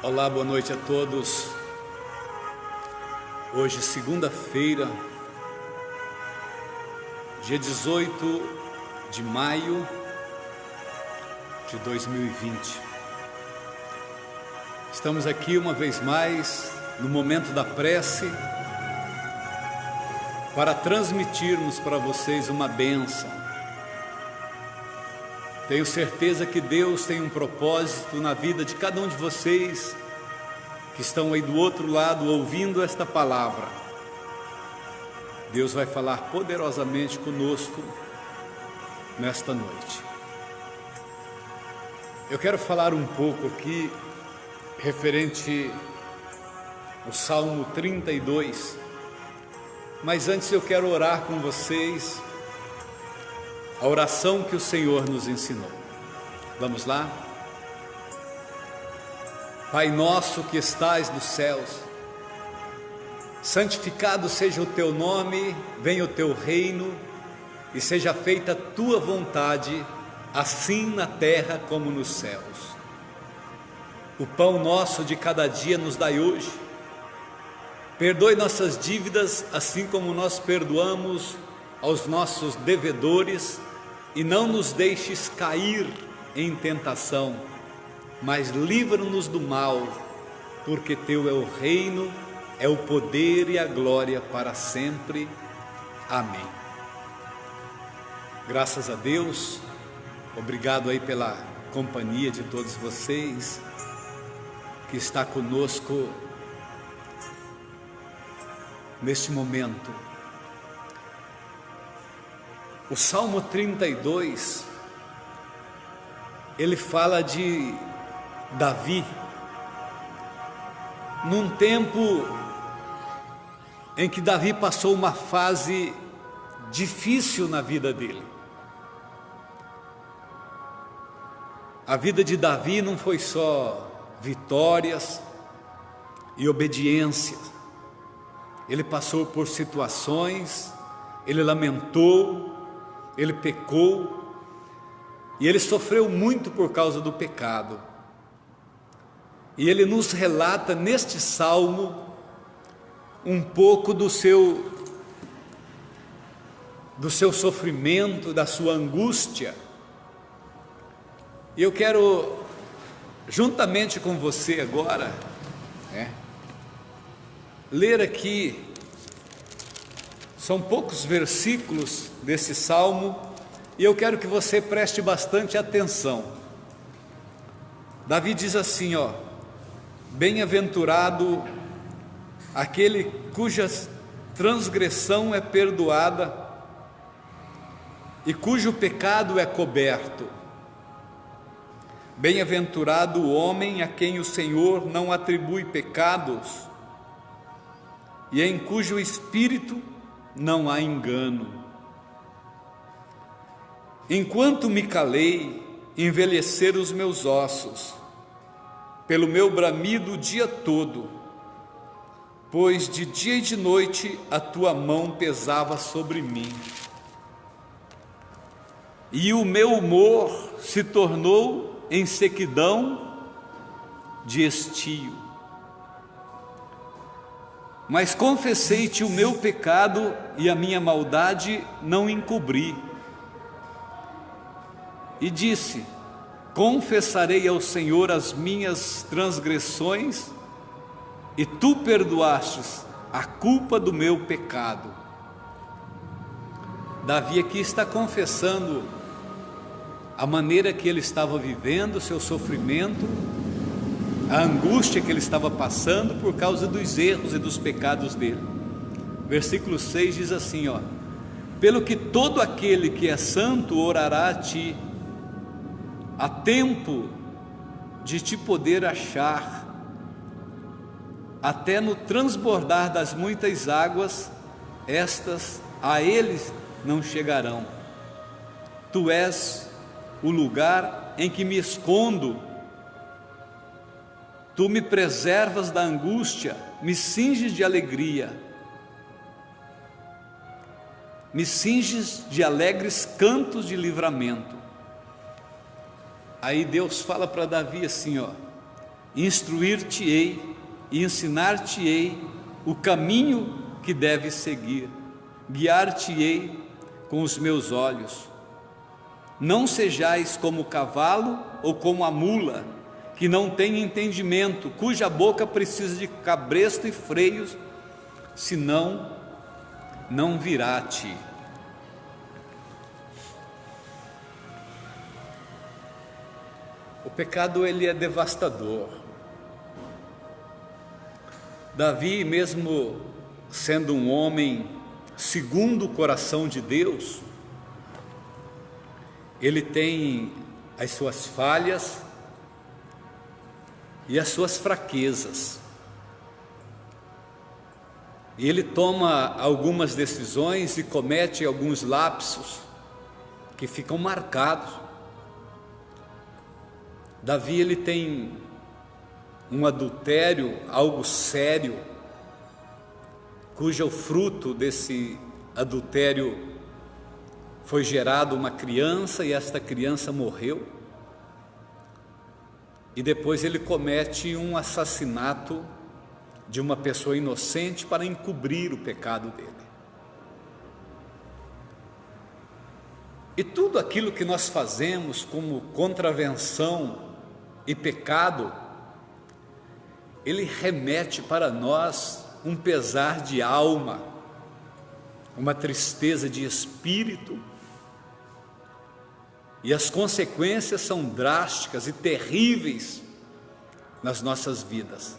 Olá, boa noite a todos. Hoje, segunda-feira, dia 18 de maio de 2020. Estamos aqui uma vez mais no momento da prece para transmitirmos para vocês uma bênção. Tenho certeza que Deus tem um propósito na vida de cada um de vocês que estão aí do outro lado ouvindo esta palavra. Deus vai falar poderosamente conosco nesta noite. Eu quero falar um pouco aqui referente ao Salmo 32, mas antes eu quero orar com vocês a oração que o Senhor nos ensinou. Vamos lá? Pai nosso que estais nos céus, santificado seja o teu nome, venha o teu reino e seja feita a tua vontade, assim na terra como nos céus. O pão nosso de cada dia nos dai hoje. Perdoe nossas dívidas, assim como nós perdoamos aos nossos devedores, e não nos deixes cair em tentação, mas livra-nos do mal, porque teu é o reino, é o poder e a glória para sempre. Amém. Graças a Deus, obrigado aí pela companhia de todos vocês que está conosco neste momento. O Salmo 32, ele fala de Davi, num tempo em que Davi passou uma fase difícil na vida dele. A vida de Davi não foi só vitórias e obediência. Ele passou por situações, ele lamentou, ele pecou, e ele sofreu muito por causa do pecado. E ele nos relata neste salmo um pouco do seu sofrimento, da sua angústia. E eu quero, juntamente com você agora, ler aqui, são poucos versículos desse salmo, e eu quero que você preste bastante atenção. Davi diz assim, bem-aventurado aquele cuja transgressão é perdoada e cujo pecado é coberto. Bem-aventurado o homem a quem o Senhor não atribui pecados e em cujo espírito não há engano. Enquanto me calei, envelheceram os meus ossos, pelo meu bramido o dia todo, pois de dia e de noite a tua mão pesava sobre mim. E o meu humor se tornou em sequidão de estio. Mas confessei-te o meu pecado e a minha maldade não encobri. E disse, confessarei ao Senhor as minhas transgressões, e tu perdoastes a culpa do meu pecado. Davi aqui está confessando a maneira que ele estava vivendo, o seu sofrimento, a angústia que ele estava passando por causa dos erros e dos pecados dele. Versículo 6 diz assim, pelo que todo aquele que é santo orará a ti, há tempo de te poder achar, até no transbordar das muitas águas, estas a eles não chegarão. Tu és o lugar em que me escondo. Tu me preservas da angústia, me cinges de alegria. Me cinges de alegres cantos de livramento. Aí Deus fala para Davi assim, instruir-te-ei e ensinar-te-ei o caminho que deves seguir, guiar-te-ei com os meus olhos. Não sejais como o cavalo ou como a mula, que não tem entendimento, cuja boca precisa de cabresto e freios, senão não virá a ti. O pecado, ele é devastador. Davi, mesmo sendo um homem segundo o coração de Deus, ele tem as suas falhas e as suas fraquezas. E ele toma algumas decisões e comete alguns lapsos que ficam marcados. Davi, ele tem um adultério, algo sério, cujo fruto desse adultério foi gerado uma criança e esta criança morreu. E depois ele comete um assassinato de uma pessoa inocente para encobrir o pecado dele. E tudo aquilo que nós fazemos como contravenção e pecado, ele remete para nós um pesar de alma, uma tristeza de espírito, e as consequências são drásticas e terríveis nas nossas vidas.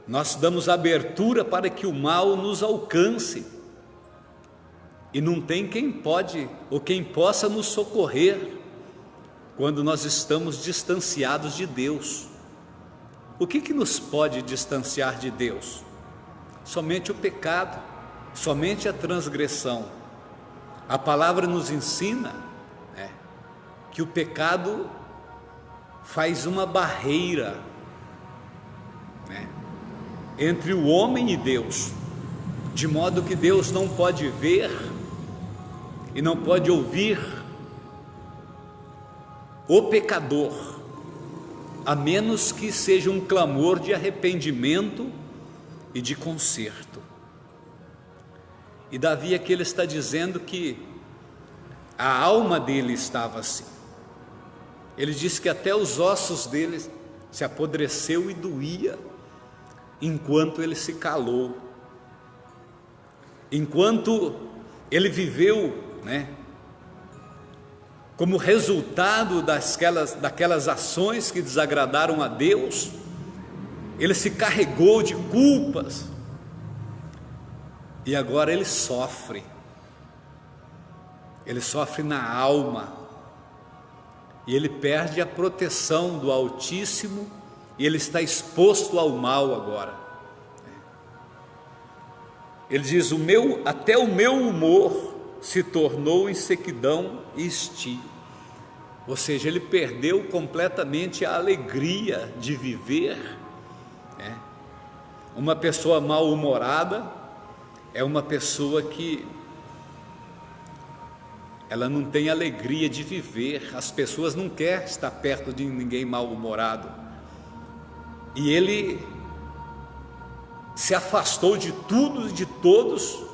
Nós damos abertura para que o mal nos alcance, e não tem quem pode ou quem possa nos socorrer quando nós estamos distanciados de Deus. O que nos pode distanciar de Deus? Somente o pecado, somente a transgressão. A palavra nos ensina que o pecado faz uma barreira entre o homem e Deus, de modo que Deus não pode ver e não pode ouvir o pecador, a menos que seja um clamor de arrependimento e de conserto. E Davi aqui ele está dizendo que a alma dele estava assim. Ele diz que até os ossos dele se apodreceu e doía, enquanto ele se calou, enquanto ele viveu, como resultado daquelas ações que desagradaram a Deus, ele se carregou de culpas, e agora ele sofre na alma, e ele perde a proteção do Altíssimo, e ele está exposto ao mal agora. Ele diz: até o meu humor se tornou em sequidão e estio. Ou seja, ele perdeu completamente a alegria de viver. Uma pessoa mal-humorada é uma pessoa que ela não tem alegria de viver. As pessoas não querem estar perto de ninguém mal-humorado. E ele se afastou de tudo e de todos,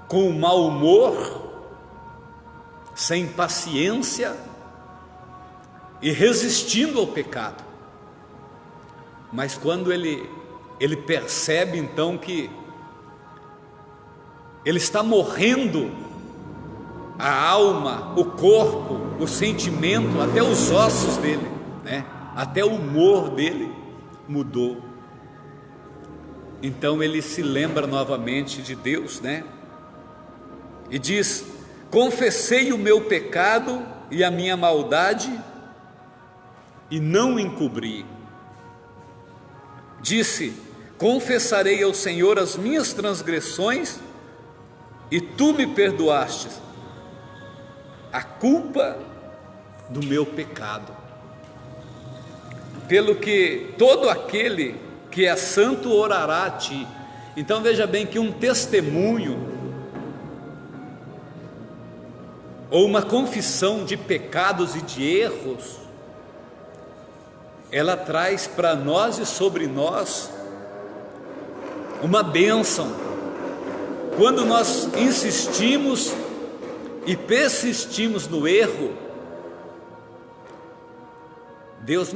com o mau humor, sem paciência e resistindo ao pecado. Mas quando ele percebe então que ele está morrendo, a alma, o corpo, o sentimento, até os ossos dele, até o humor dele mudou. Então ele se lembra novamente de Deus, e diz: confessei o meu pecado e a minha maldade e não encobri. Disse: confessarei ao Senhor as minhas transgressões e tu me perdoaste a culpa do meu pecado. Pelo que todo aquele que é santo orará a ti. Então veja bem que um testemunho ou uma confissão de pecados e de erros, ela traz para nós e sobre nós uma bênção. Quando nós insistimos e persistimos no erro, Deus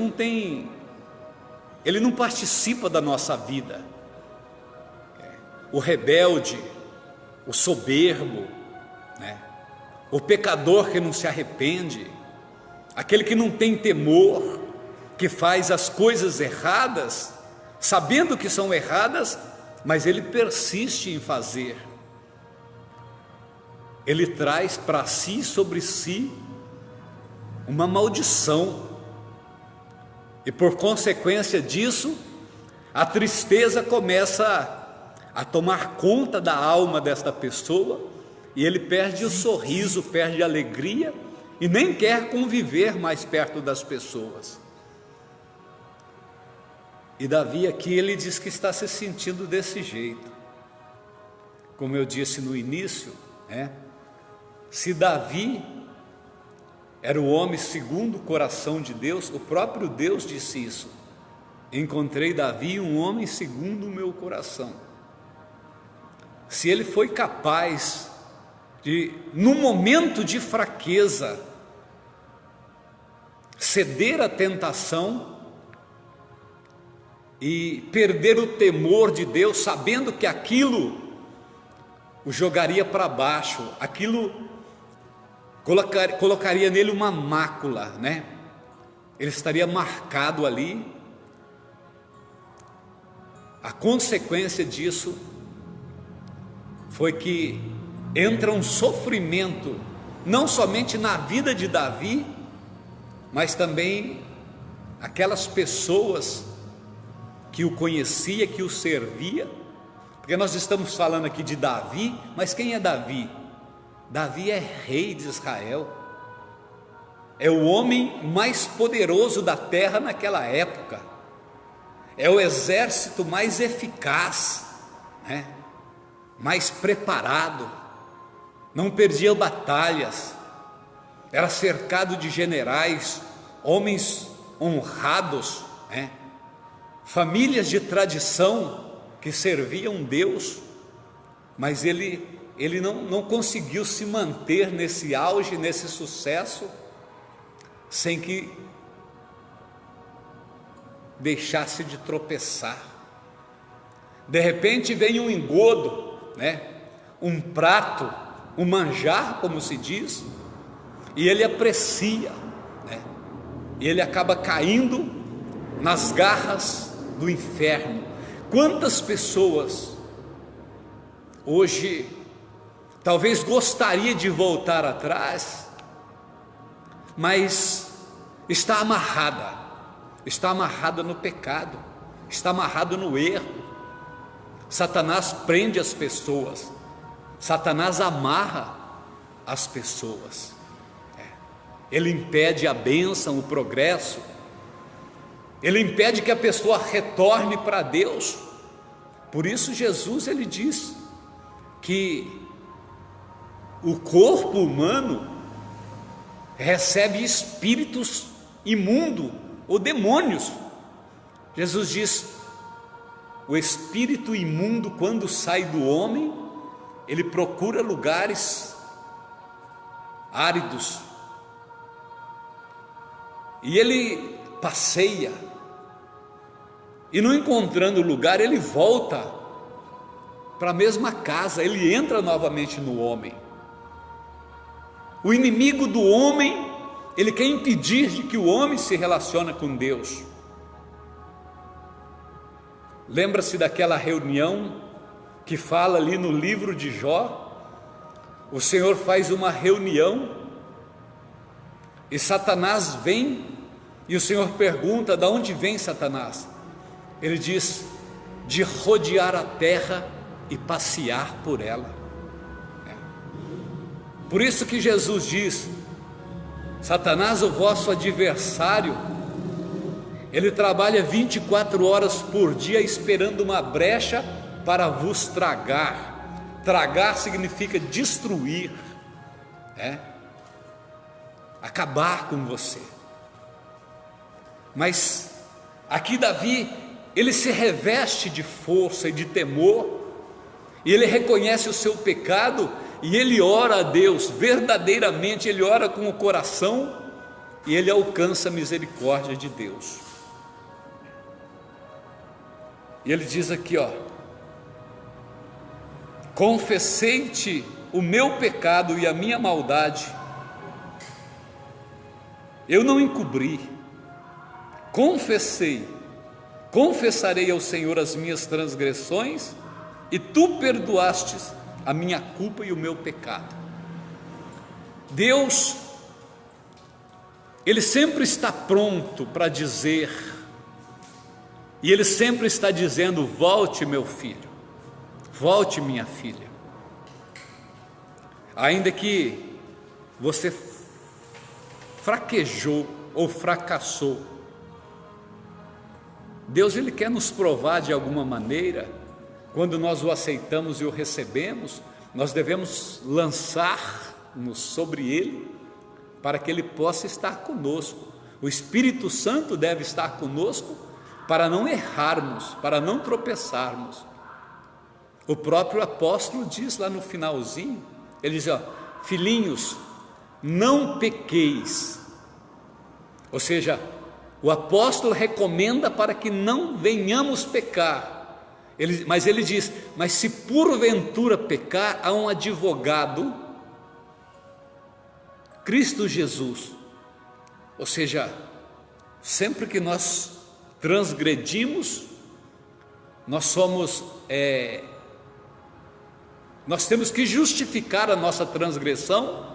Ele não participa da nossa vida. O rebelde, o soberbo, né? O pecador que não se arrepende, aquele que não tem temor, que faz as coisas erradas, sabendo que são erradas, mas ele persiste em fazer. Ele traz para si, sobre si, uma maldição. E por consequência disso, a tristeza começa a tomar conta da alma desta pessoa, e ele perde o sorriso, perde a alegria, e nem quer conviver mais perto das pessoas. E Davi aqui, ele diz que está se sentindo desse jeito. Como eu disse no início, se Davi era o homem segundo o coração de Deus, o próprio Deus disse isso: encontrei Davi um homem segundo o meu coração. Se ele foi capaz de, no momento de fraqueza, ceder à tentação e perder o temor de Deus, sabendo que aquilo o jogaria para baixo, aquilo colocaria nele uma mácula, né? Ele estaria marcado ali. A consequência disso foi que entra um sofrimento, não somente na vida de Davi, mas também aquelas pessoas que o conhecia, que o servia, porque nós estamos falando aqui de Davi, mas quem é Davi? Davi é rei de Israel, é o homem mais poderoso da terra naquela época, é o exército mais eficaz, mais preparado, não perdia batalhas, era cercado de generais, homens honrados, famílias de tradição que serviam Deus, mas ele não conseguiu se manter nesse auge, nesse sucesso, sem que deixasse de tropeçar. De repente vem um engodo, um prato, um manjar, como se diz, e ele aprecia, e ele acaba caindo nas garras do inferno. Quantas pessoas hoje talvez gostaria de voltar atrás, mas está amarrada no pecado, está amarrada no erro. Satanás prende as pessoas, Satanás amarra as pessoas, ele impede a bênção, o progresso, ele impede que a pessoa retorne para Deus. Por isso Jesus, ele diz que o corpo humano recebe espíritos imundos ou demônios. Jesus diz: o espírito imundo, quando sai do homem, ele procura lugares áridos, e ele passeia, e não encontrando lugar, ele volta para a mesma casa, ele entra novamente no homem. O inimigo do homem, ele quer impedir de que o homem se relacione com Deus. Lembra-se daquela reunião que fala ali no livro de Jó? O Senhor faz uma reunião e Satanás vem, e o Senhor pergunta: de onde vem Satanás? Ele diz: de rodear a terra e passear por ela. Por isso que Jesus diz: Satanás, o vosso adversário, ele trabalha 24 horas por dia esperando uma brecha para vos tragar. Tragar significa destruir, acabar com você. Mas Aqui Davi, ele se reveste de força e de temor, e ele reconhece o seu pecado, e ele ora a Deus, verdadeiramente ele ora com o coração, e ele alcança a misericórdia de Deus. E ele diz aqui, confessei-te o meu pecado e a minha maldade, eu não encobri, confessarei ao Senhor as minhas transgressões, e tu perdoastes a minha culpa e o meu pecado. Deus, Ele sempre está pronto para dizer, e Ele sempre está dizendo: volte, meu filho, volte, minha filha. Ainda que você fraquejou ou fracassou, Deus, Ele quer nos provar de alguma maneira. Quando nós o aceitamos e o recebemos, nós devemos lançar-nos sobre Ele, para que Ele possa estar conosco. O Espírito Santo deve estar conosco, para não errarmos, para não tropeçarmos. O próprio apóstolo diz lá no finalzinho, ele diz: filhinhos, não pequeis. Ou seja, o apóstolo recomenda para que não venhamos pecar. Mas ele diz: mas se porventura pecar, há um advogado, Cristo Jesus. Ou seja, sempre que nós transgredimos, nós temos que justificar a nossa transgressão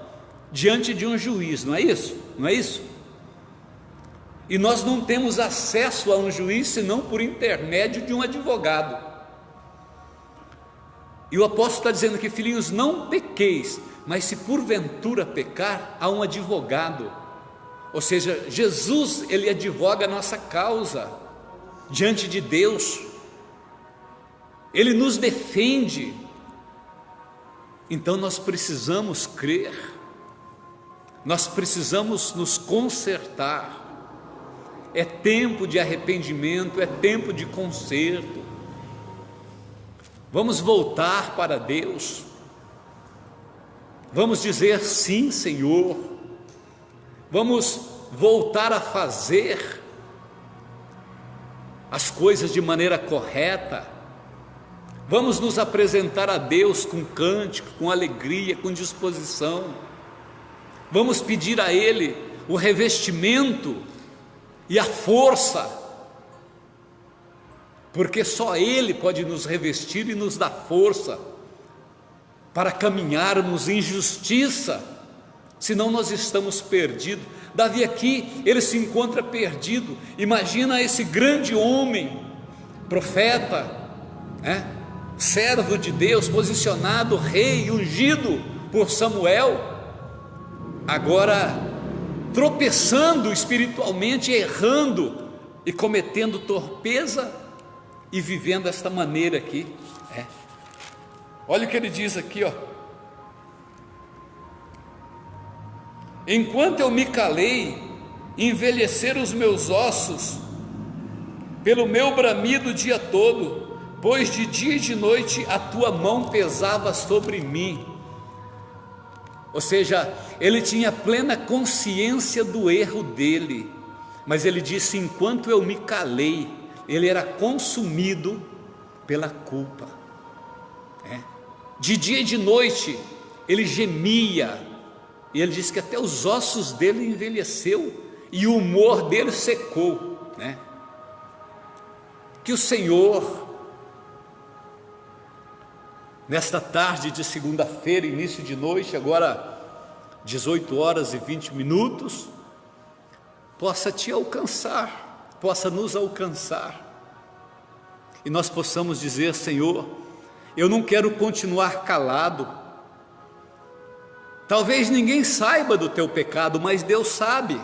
diante de um juiz, não é isso? Não é isso? E nós não temos acesso a um juiz senão por intermédio de um advogado. E o apóstolo está dizendo que, filhinhos, não pequeis, mas se porventura pecar, há um advogado. Ou seja, Jesus, Ele advoga a nossa causa diante de Deus, Ele nos defende. Então nós precisamos crer, nós precisamos nos consertar. É tempo de arrependimento, é tempo de conserto. Vamos voltar para Deus, vamos dizer sim, Senhor, vamos voltar a fazer as coisas de maneira correta, vamos nos apresentar a Deus com cântico, com alegria, com disposição, vamos pedir a Ele o revestimento e a força, porque só Ele pode nos revestir e nos dar força para caminharmos em justiça, senão nós estamos perdidos. Davi aqui, ele se encontra perdido. Imagina esse grande homem, profeta, servo de Deus, posicionado, rei, ungido por Samuel, agora tropeçando espiritualmente, errando e cometendo torpeza, e vivendo desta maneira aqui. Olha o que ele diz aqui, enquanto eu me calei, envelheceram os meus ossos pelo meu bramido o dia todo, pois de dia e de noite a tua mão pesava sobre mim. Ou seja, ele tinha plena consciência do erro dele, mas ele disse: enquanto eu me calei, ele era consumido pela culpa. De dia e de noite ele gemia, e ele disse que até os ossos dele envelheceu e o humor dele secou. Que o Senhor, nesta tarde de segunda-feira, início de noite, agora 18 horas e 20 minutos, possa te alcançar, possa nos alcançar, e nós possamos dizer: Senhor, eu não quero continuar calado. Talvez ninguém saiba do teu pecado, mas Deus sabe.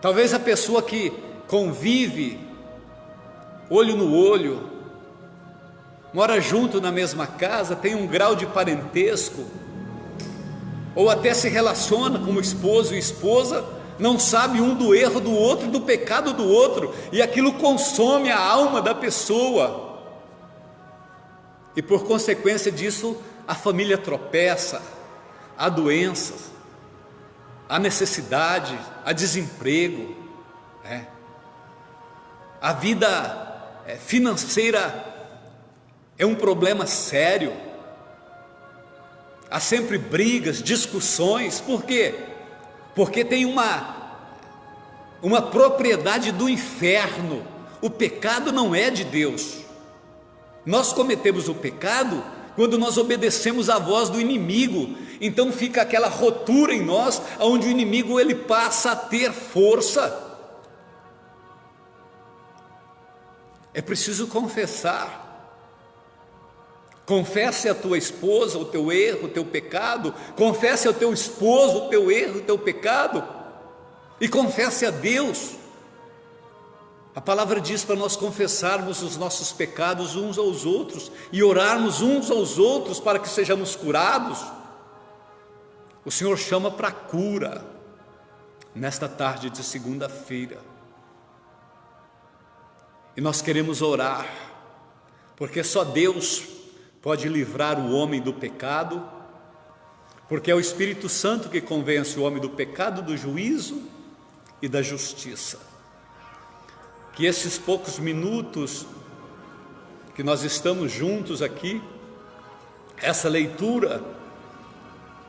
Talvez a pessoa que convive olho no olho, mora junto na mesma casa, tem um grau de parentesco, ou até se relaciona como esposo e esposa, não sabe um do erro do outro, do pecado do outro, e aquilo consome a alma da pessoa, e por consequência disso, a família tropeça, há doenças, há necessidade, há desemprego, a vida financeira é um problema sério, há sempre brigas, discussões. Por quê? Porque tem uma propriedade do inferno. O pecado não é de Deus. Nós cometemos o pecado quando nós obedecemos à voz do inimigo. Então fica aquela rotura em nós, onde o inimigo ele passa a ter força. É preciso confessar. Confesse a tua esposa o teu erro, o teu pecado. Confesse ao teu esposo o teu erro, o teu pecado. E confesse a Deus. A palavra diz para nós confessarmos os nossos pecados uns aos outros e orarmos uns aos outros para que sejamos curados. O Senhor chama para a cura nesta tarde de segunda-feira. E nós queremos orar, porque só Deus pode livrar o homem do pecado, porque é o Espírito Santo que convence o homem do pecado, do juízo e da justiça. Que esses poucos minutos que nós estamos juntos aqui, essa leitura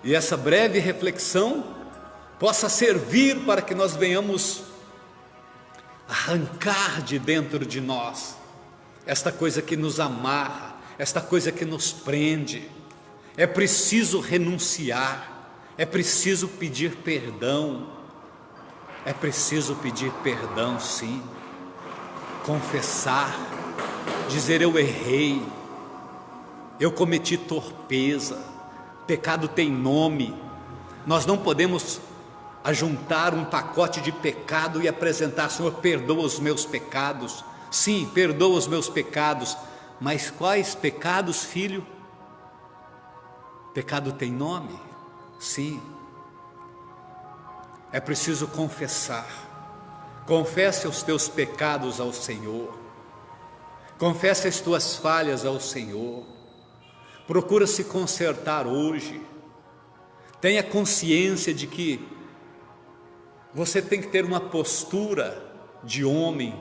e essa breve reflexão possa servir para que nós venhamos arrancar de dentro de nós esta coisa que nos amarra, esta coisa que nos prende. É preciso renunciar, é preciso pedir perdão, é preciso pedir perdão, sim, confessar, dizer eu errei, eu cometi torpeza, pecado tem nome. Nós não podemos ajuntar um pacote de pecado e apresentar: Senhor, perdoa os meus pecados. Sim, perdoa os meus pecados, mas quais pecados, filho? Pecado tem nome? Sim. É preciso confessar. Confesse os teus pecados ao Senhor. Confesse as tuas falhas ao Senhor. Procura se consertar hoje. Tenha consciência de que você tem que ter uma postura de homem,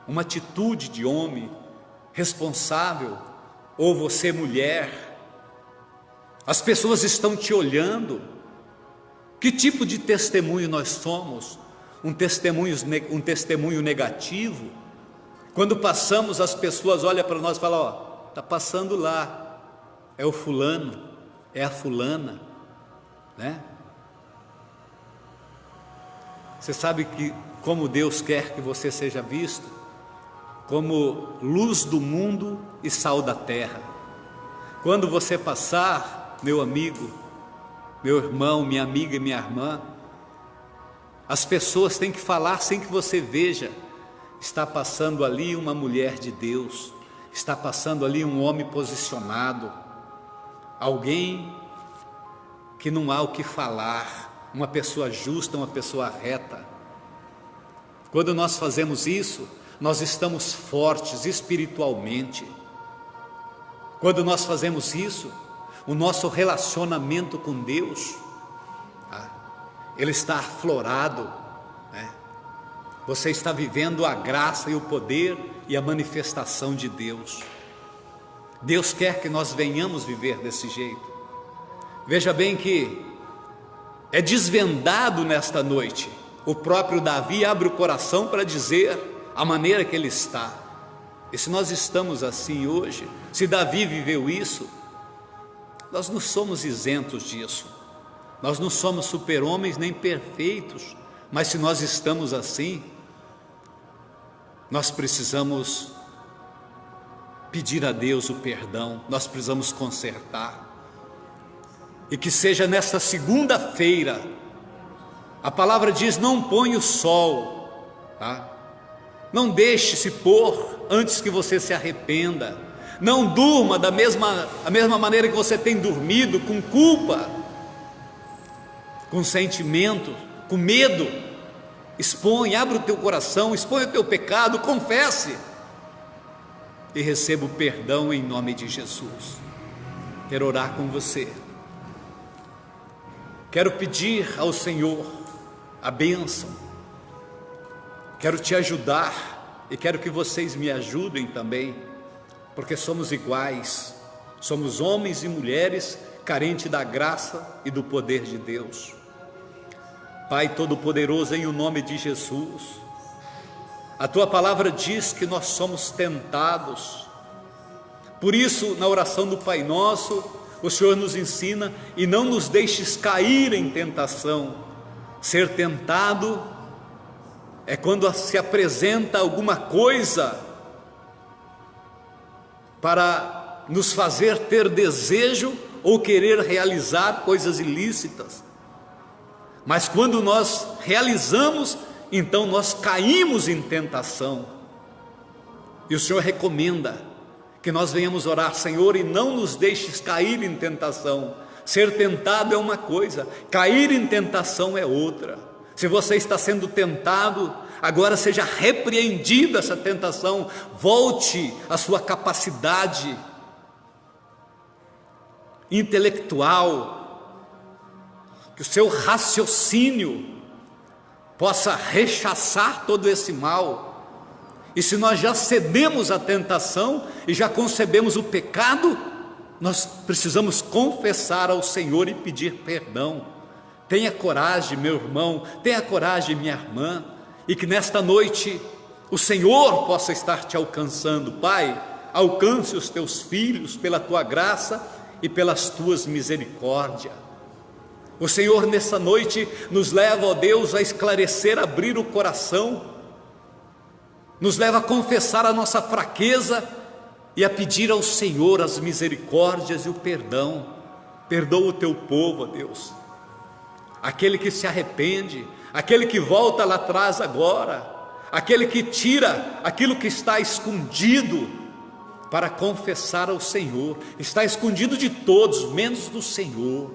uma atitude de homem responsável, ou você mulher. As pessoas estão te olhando. Que tipo de testemunho nós somos? Um testemunho negativo? Quando passamos, as pessoas olham para nós e falam: ó, está passando lá, é o fulano, é a fulana, né? Você sabe que como Deus quer que você seja visto? Como luz do mundo e sal da terra. Quando você passar, meu amigo, meu irmão, minha amiga e minha irmã, as pessoas têm que falar sem que você veja: está passando ali uma mulher de Deus, está passando ali um homem posicionado, alguém que não há o que falar, uma pessoa justa, uma pessoa reta. Quando nós fazemos isso, nós estamos fortes espiritualmente. Quando nós fazemos isso, o nosso relacionamento com Deus, ele está aflorado, né? Você está vivendo a graça e o poder e a manifestação de Deus. Deus quer que nós venhamos viver desse jeito. Veja bem que é desvendado nesta noite. O próprio Davi abre o coração para dizer a maneira que ele está. E se nós estamos assim hoje, se Davi viveu isso, nós não somos isentos disso. Nós não somos super-homens nem perfeitos, mas se nós estamos assim, nós precisamos pedir a Deus o perdão, nós precisamos consertar. E que seja nesta segunda-feira, a palavra diz: não põe o sol, tá? Não deixe se pôr antes que você se arrependa. Não durma da mesma maneira que você tem dormido, com culpa, com sentimento, com medo. expõe, abre o teu coração, expõe o teu pecado, confesse e receba o perdão em nome de Jesus. Quero orar com você. Quero pedir ao Senhor a bênção. Quero te ajudar e quero que vocês me ajudem também, porque somos iguais, somos homens e mulheres carentes da graça e do poder de Deus. Pai Todo-Poderoso, em o nome de Jesus, a Tua palavra diz que nós somos tentados. Por isso, na oração do Pai Nosso, o Senhor nos ensina: e não nos deixes cair em tentação. Ser tentado é quando se apresenta alguma coisa para nos fazer ter desejo ou querer realizar coisas ilícitas. Mas quando nós realizamos, então nós caímos em tentação. E o Senhor recomenda que nós venhamos orar: Senhor, e não nos deixes cair em tentação. Ser tentado é uma coisa, cair em tentação é outra. Se você está sendo tentado, agora seja repreendida essa tentação, volte à sua capacidade intelectual, que o seu raciocínio possa rechaçar todo esse mal. E se nós já cedemos à tentação e já concebemos o pecado, nós precisamos confessar ao Senhor e pedir perdão. Tenha coragem, meu irmão, tenha coragem, minha irmã, e que nesta noite o Senhor possa estar te alcançando. Pai, alcance os teus filhos pela tua graça e pelas tuas misericórdias. O Senhor nessa noite nos leva, ó Deus, a esclarecer, abrir o coração, nos leva a confessar a nossa fraqueza e a pedir ao Senhor as misericórdias e o perdão. Perdoa o teu povo, ó Deus, aquele que se arrepende, aquele que volta lá atrás agora, aquele que tira aquilo que está escondido para confessar ao Senhor. Está escondido de todos, menos do Senhor.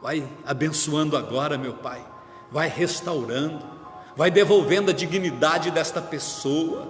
Vai abençoando agora, meu Pai, vai restaurando, vai devolvendo a dignidade desta pessoa.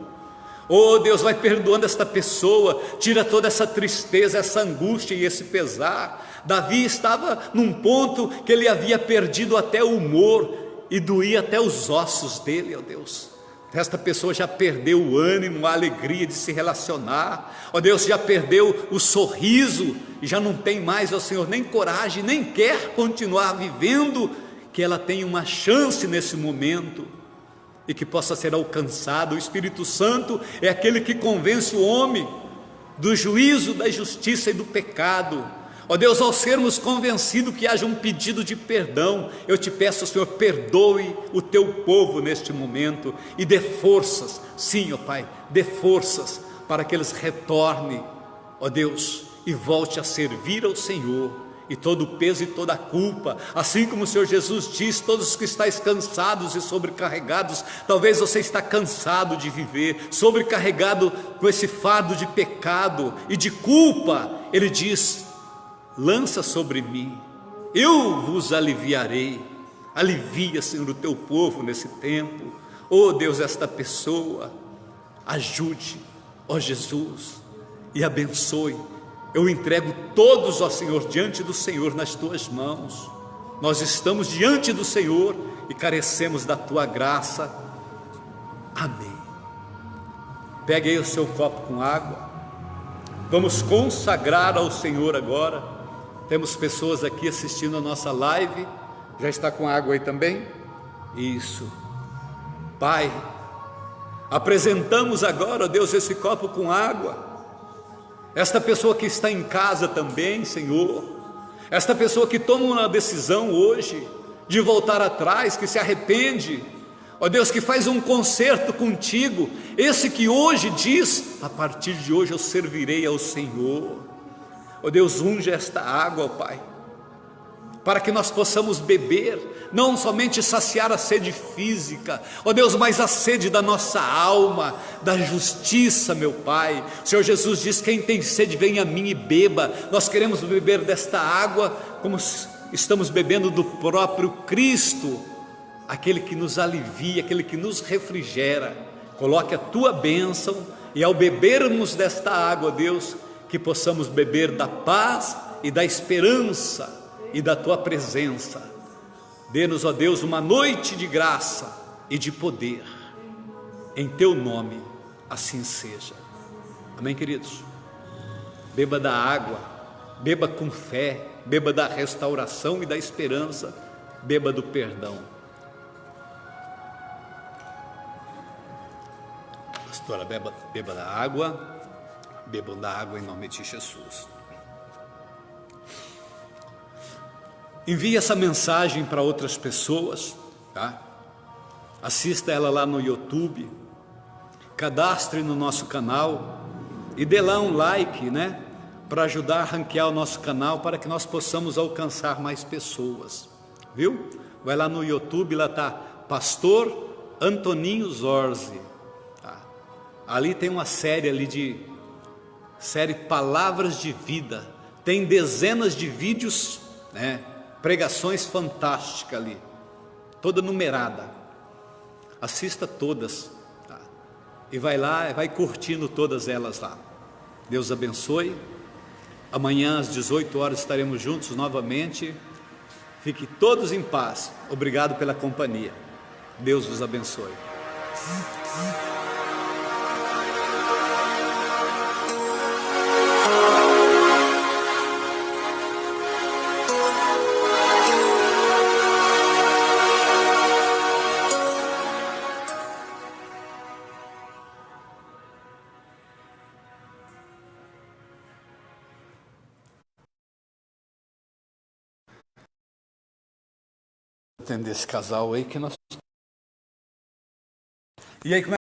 Oh Deus, vai perdoando esta pessoa, tira toda essa tristeza, essa angústia e esse pesar. Davi estava num ponto que ele havia perdido até o humor e doía até os ossos dele, ó Deus. Esta pessoa já perdeu o ânimo, a alegria de se relacionar, ó Deus, já perdeu o sorriso e já não tem mais, ó Senhor, nem coragem, nem quer continuar vivendo. Que ela tenha uma chance nesse momento e que possa ser alcançada. O Espírito Santo é aquele que convence o homem do juízo, da justiça e do pecado. Ó Deus, ao sermos convencidos que haja um pedido de perdão, eu te peço, Senhor, perdoe o teu povo neste momento e dê forças, sim, ó Pai, dê forças para que eles retornem, ó Deus, e volte a servir ao Senhor. E todo o peso e toda a culpa, assim como o Senhor Jesus diz: todos os que estáis cansados e sobrecarregados. Talvez você está cansado de viver, sobrecarregado com esse fardo de pecado e de culpa. Ele diz: lança sobre mim, eu vos aliviarei. Alivia, Senhor, o teu povo nesse tempo. Oh Deus, esta pessoa, ajude, ó Jesus, e abençoe. Eu entrego todos, ó Senhor, diante do Senhor, nas tuas mãos. Nós estamos diante do Senhor e carecemos da tua graça. Amém. Pegue aí o seu copo com água. Vamos consagrar ao Senhor agora. Temos pessoas aqui assistindo a nossa live. Já está com água aí também? Isso. Pai, apresentamos agora, ó Deus, esse copo com água. Esta pessoa que está em casa também, Senhor, esta pessoa que toma uma decisão hoje de voltar atrás, que se arrepende, ó Deus, que faz um concerto contigo, esse que hoje diz: a partir de hoje eu servirei ao Senhor. Ó Deus, unge esta água, ó Pai, para que nós possamos beber, não somente saciar a sede física, ó Deus, mas a sede da nossa alma, da justiça, meu Pai. O Senhor Jesus diz: quem tem sede, venha a mim e beba. Nós queremos beber desta água como estamos bebendo do próprio Cristo, aquele que nos alivia, aquele que nos refrigera. Coloque a tua bênção e ao bebermos desta água, Deus, que possamos beber da paz e da esperança e da tua presença. Dê-nos, ó Deus, uma noite de graça e de poder. Em teu nome, assim seja. Amém, queridos? Beba da água, beba com fé, beba da restauração e da esperança, beba do perdão. Pastora, beba da água, bebam da água em nome de Jesus. Envie essa mensagem para outras pessoas, tá? Assista ela lá no YouTube, cadastre no nosso canal e dê lá um like, né? Para ajudar a ranquear o nosso canal, para que nós possamos alcançar mais pessoas, viu? Vai lá no YouTube, lá está Pastor Antoninho Zorzi, tá? Ali tem uma série série Palavras de Vida, tem dezenas de vídeos, né? Pregações fantásticas ali, toda numerada. Assista todas, tá? E vai lá, vai curtindo todas elas lá. Deus abençoe. Amanhã às 18 horas estaremos juntos novamente. Fiquem todos em paz. Obrigado pela companhia. Deus vos abençoe. Atender esse casal aí que nós... E aí, como é